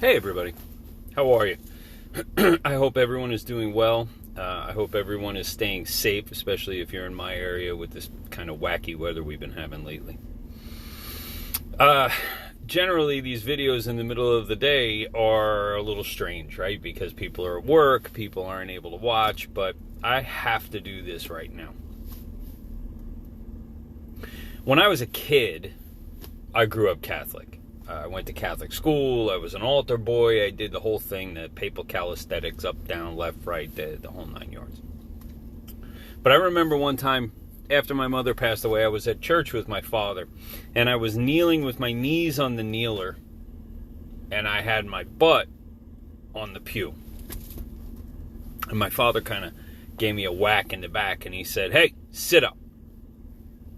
Hey everybody, how are you? I hope everyone is doing well. I hope everyone is staying safe, especially if you're in my area with this kind of wacky weather we've been having lately. Generally, these videos in the middle of the day are a little strange, right? Because people are at work, people aren't able to watch, but I have to do this right now. When I was a kid, I grew up Catholic. I went to Catholic school. I was an altar boy. I did the whole thing, the papal calisthenics, up, down, left, right, the whole 9 yards. But I remember one time after my mother passed away, I was at church with my father, and I was kneeling with my knees on the kneeler, and I had my butt on the pew. And my father kind of gave me a whack in the back, and he said, "Hey, sit up."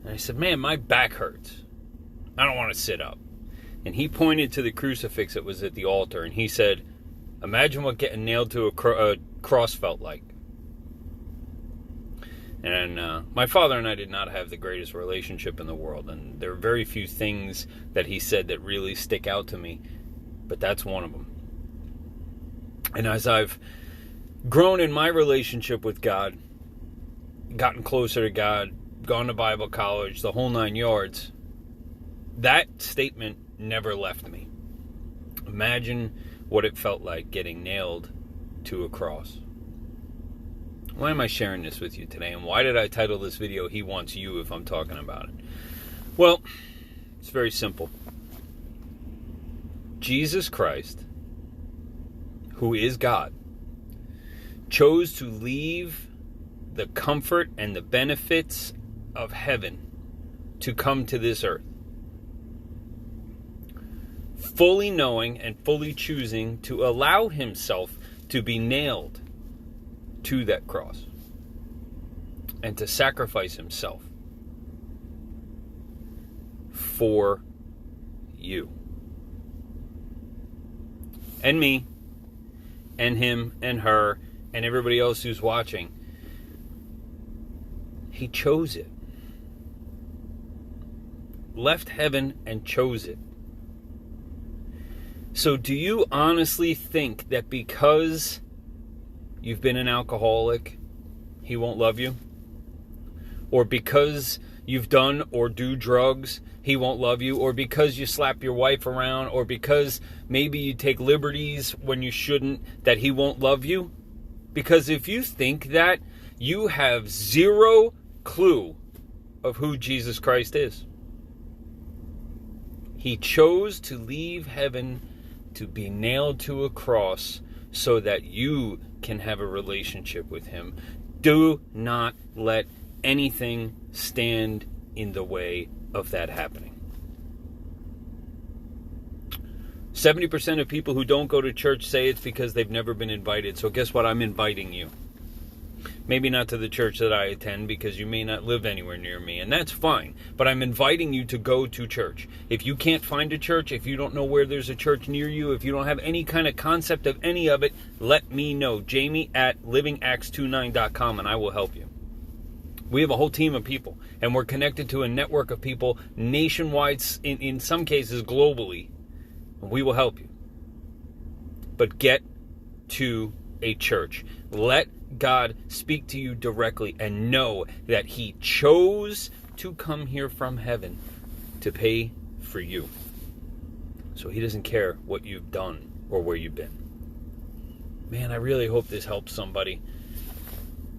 And I said, "Man, my back hurts. I don't want to sit up." And he pointed to the crucifix that was at the altar, and he said, "Imagine what getting nailed to a cross felt like." And my father and I did not have the greatest relationship in the world, and there are very few things that he said that really stick out to me, but that's one of them. And as I've grown in my relationship with God, gotten closer to God, gone to Bible college, the whole 9 yards, that statement never left me. Imagine what it felt like getting nailed to a cross. Why am I sharing this with you today? And why did I title this video, "He Wants You," if I'm talking about it? Well, it's very simple. Jesus Christ, who is God, chose to leave the comfort and the benefits of heaven to come to this earth, fully knowing and fully choosing to allow himself to be nailed to that cross and to sacrifice himself for you and me and him and her and everybody else who's watching. He chose it. Left heaven and chose it. So do you honestly think that because you've been an alcoholic, he won't love you? Or because you've done or do drugs, he won't love you? Or because you slap your wife around? Or because maybe you take liberties when you shouldn't, that he won't love you? Because if you think that, you have zero clue of who Jesus Christ is. He chose to leave heaven to be nailed to a cross so that you can have a relationship with him. Do not let anything stand in the way of that happening. 70% of people who don't go to church say it's because they've never been invited. So guess what? I'm inviting you. Maybe not to the church that I attend, because you may not live anywhere near me, and that's fine. But I'm inviting you to go to church. If you can't find a church, if you don't know where there's a church near you, if you don't have any kind of concept of any of it, let me know. Jamie@livingacts29.com, and I will help you. We have a whole team of people, and we're connected to a network of people nationwide, in some cases globally. We will help you. But get to a church. Let God speak to you directly, and know that he chose to come here from heaven to pay for you. So he doesn't care what you've done or where you've been. Man, I really hope this helps somebody.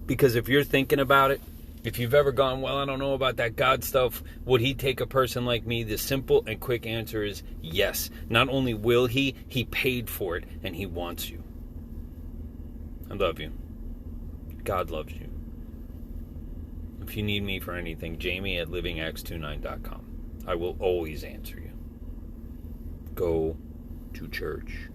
Because if you're thinking about it, if you've ever gone, well, I don't know about that God stuff, would he take a person like me? The simple and quick answer is yes. Not only will he paid for it, and he wants you. I love you. God loves you. If you need me for anything, Jamie@livingacts29.com. I will always answer you. Go to church.